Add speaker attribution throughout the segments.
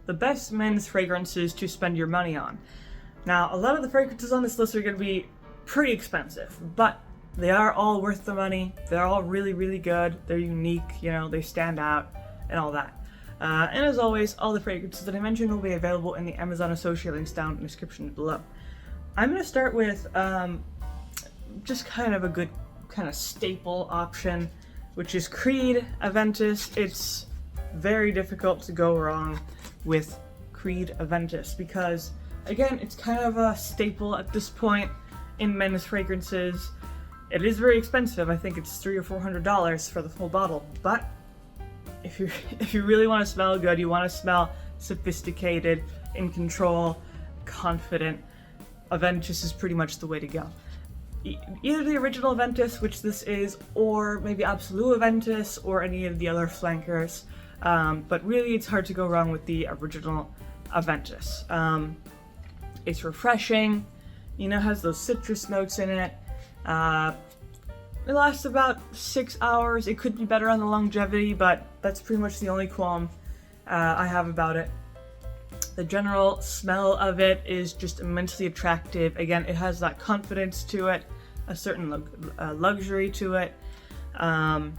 Speaker 1: the best men's fragrances to spend your money on. Now, a lot of the fragrances on this list are going to be pretty expensive, but they are all worth the money. They're all really, really good. They're unique, you know, they stand out and all that. And as always, all the fragrances that I mentioned will be available in the Amazon associate links down in the description below. I'm going to start with just kind of a good kind of staple option, which is Creed Aventus. It's very difficult to go wrong with Creed Aventus because, again, it's kind of a staple at this point in men's fragrances. It is very expensive. I think it's $300 or $400 for the full bottle, but if you really want to smell good, you want to smell sophisticated, in control, confident, Aventus is pretty much the way to go. Either the original Aventus, which this is, or maybe Absolute Aventus, or any of the other flankers. But really, it's hard to go wrong with the original Aventus. It's refreshing, you know, has those citrus notes in it. It lasts about 6 hours. It could be better on the longevity, but that's pretty much the only qualm I have about it. The general smell of it is just immensely attractive. Again, it has that confidence to it, a certain luxury to it, and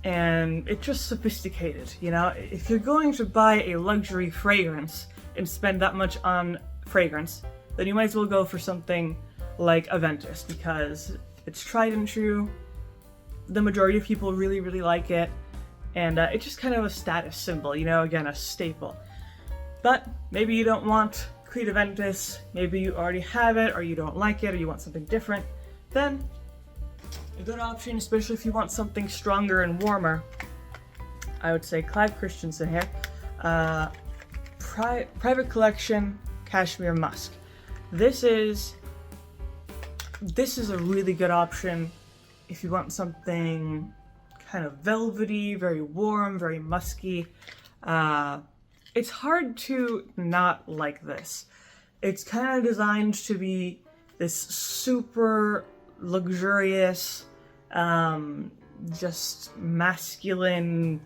Speaker 1: it's just sophisticated, you know? If you're going to buy a luxury fragrance and spend that much on fragrance, then you might as well go for something like Aventus because it's tried and true. The majority of people really, really like it, and it's just kind of a status symbol, you know, again, a staple. But maybe you don't want Creed Aventus, maybe you already have it, or you don't like it, or you want something different, then a good option, especially if you want something stronger and warmer, I would say Clive Christensen here. Private Collection Cashmere Musk. This is a really good option if you want something kind of velvety, very warm, very musky. It's hard to not like this. It's kind of designed to be this super luxurious, just masculine,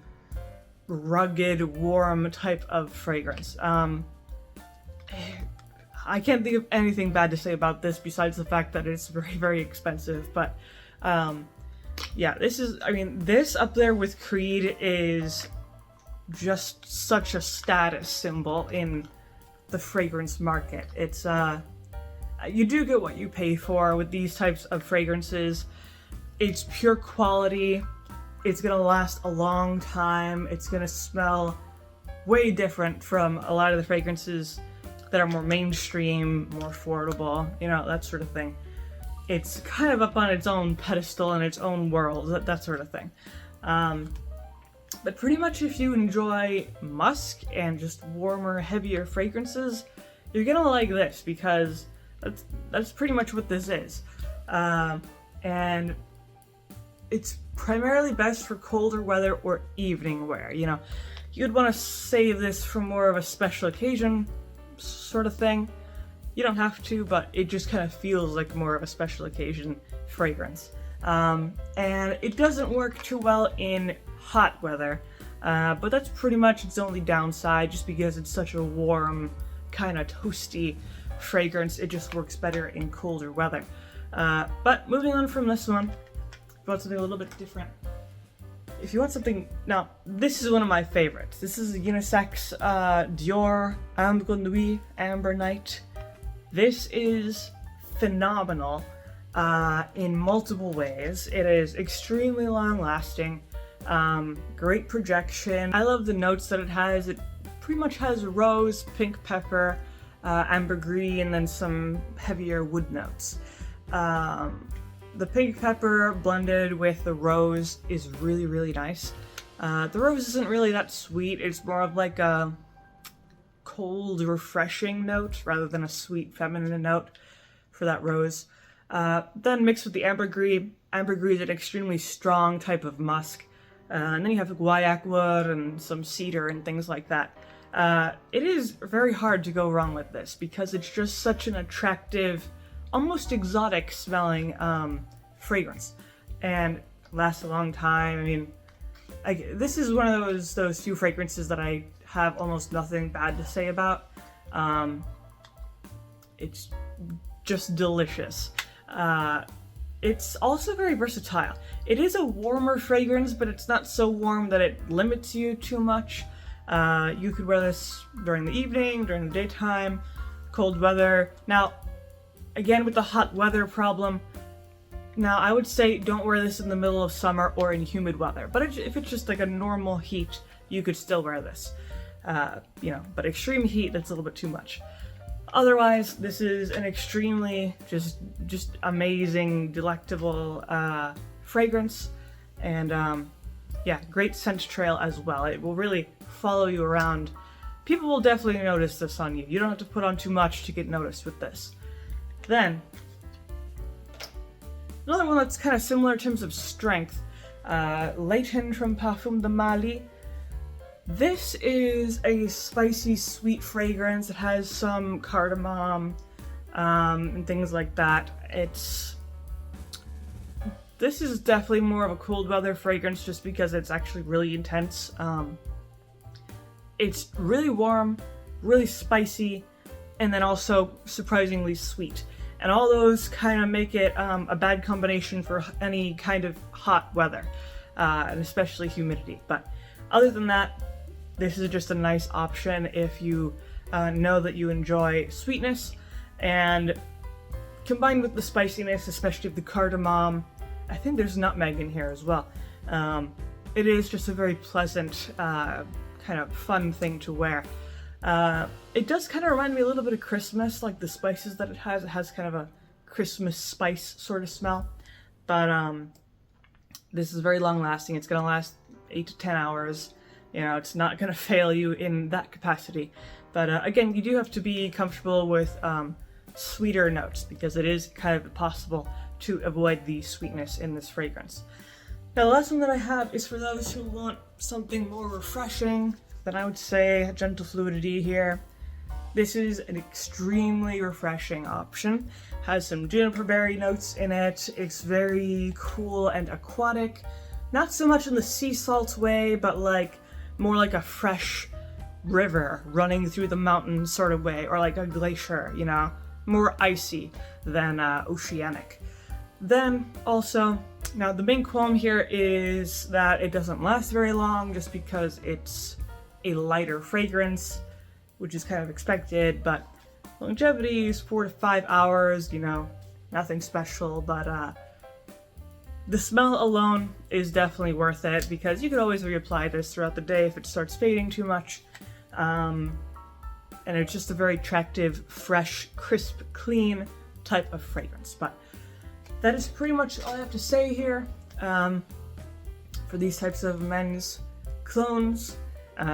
Speaker 1: rugged, warm type of fragrance. I can't think of anything bad to say about this besides the fact that it's very, very expensive, but yeah, this up there with Creed is just such a status symbol in the fragrance market. It's you do get what you pay for with these types of fragrances. It's pure quality. It's gonna last a long time. It's gonna smell way different from a lot of the fragrances that are more mainstream, more affordable, you know, that sort of thing. It's kind of up on its own pedestal in its own world, that sort of thing. But pretty much if you enjoy musk and just warmer, heavier fragrances, you're gonna like this because that's pretty much what this is. And it's primarily best for colder weather or evening wear. You know, you'd want to save this for more of a special occasion sort of thing. You don't have to, but it just kind of feels like more of a special occasion fragrance. And it doesn't work too well in hot weather, but that's pretty much its only downside, just because it's such a warm, kind of toasty fragrance. It just works better in colder weather. But moving on from this one, if you want something a little bit different. If you want something, now this is one of my favorites. This is a unisex Dior Ambre Nuit, Amber Night. This is phenomenal in multiple ways. It is extremely long lasting, great projection. I love the notes that it has. It pretty much has rose, pink pepper, ambergris, and then some heavier wood notes. The pink pepper blended with the rose is really, really nice. The rose isn't really that sweet. It's more of like a cold, refreshing note rather than a sweet, feminine note for that rose. Then mixed with the ambergris. Ambergris is an extremely strong type of musk. And then you have guaiac wood and some cedar and things like that. It is very hard to go wrong with this because it's just such an attractive, almost exotic smelling fragrance, and lasts a long time. I mean, this is one of those few fragrances that I have almost nothing bad to say about. It's just delicious. It's also very versatile. It is a warmer fragrance, but it's not so warm that it limits you too much. You could wear this during the evening, during the daytime, cold weather. Now, again with the hot weather problem, now I would say don't wear this in the middle of summer or in humid weather. But if it's just like a normal heat, you could still wear this. You know, but extreme heat, that's a little bit too much. Otherwise, this is an extremely just amazing, delectable fragrance, and yeah, great scent trail as well. It will really follow you around. People will definitely notice this on you. You don't have to put on too much to get noticed with this. Then, another one that's kind of similar in terms of strength, Leighton from Perfume de Mali. This is a spicy, sweet fragrance. It has some cardamom and things like that. This is definitely more of a cold weather fragrance just because it's actually really intense. It's really warm, really spicy, and then also surprisingly sweet. And all those kind of make it a bad combination for any kind of hot weather, and especially humidity. But other than that, this is just a nice option if you know that you enjoy sweetness, and combined with the spiciness, especially of the cardamom. I think there's nutmeg in here as well. It is just a very pleasant, kind of fun thing to wear. It does kind of remind me a little bit of Christmas, like the spices that it has. It has kind of a Christmas spice sort of smell. But this is very long lasting. It's gonna last 8 to 10 hours. You know, it's not gonna fail you in that capacity. But again, you do have to be comfortable with sweeter notes because it is kind of impossible to avoid the sweetness in this fragrance. Now, the last one that I have is for those who want something more refreshing. Then I would say Gentle Fluidity here. This is an extremely refreshing option. Has some juniper berry notes in it. It's very cool and aquatic. Not so much in the sea salt way, but like more like a fresh river running through the mountains sort of way, or like a glacier, you know, more icy than oceanic. Then also, now the main qualm here is that it doesn't last very long just because it's a lighter fragrance, which is kind of expected, but longevity is 4 to 5 hours, you know, nothing special, but the smell alone is definitely worth it because you could always reapply this throughout the day if it starts fading too much. And it's just a very attractive, fresh, crisp, clean type of fragrance. But that is pretty much all I have to say here for these types of men's clones.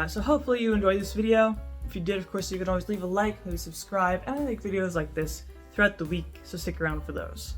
Speaker 1: So hopefully you enjoyed this video. If you did, of course, you can always leave a like, maybe subscribe, and I make videos like this throughout the week, so stick around for those.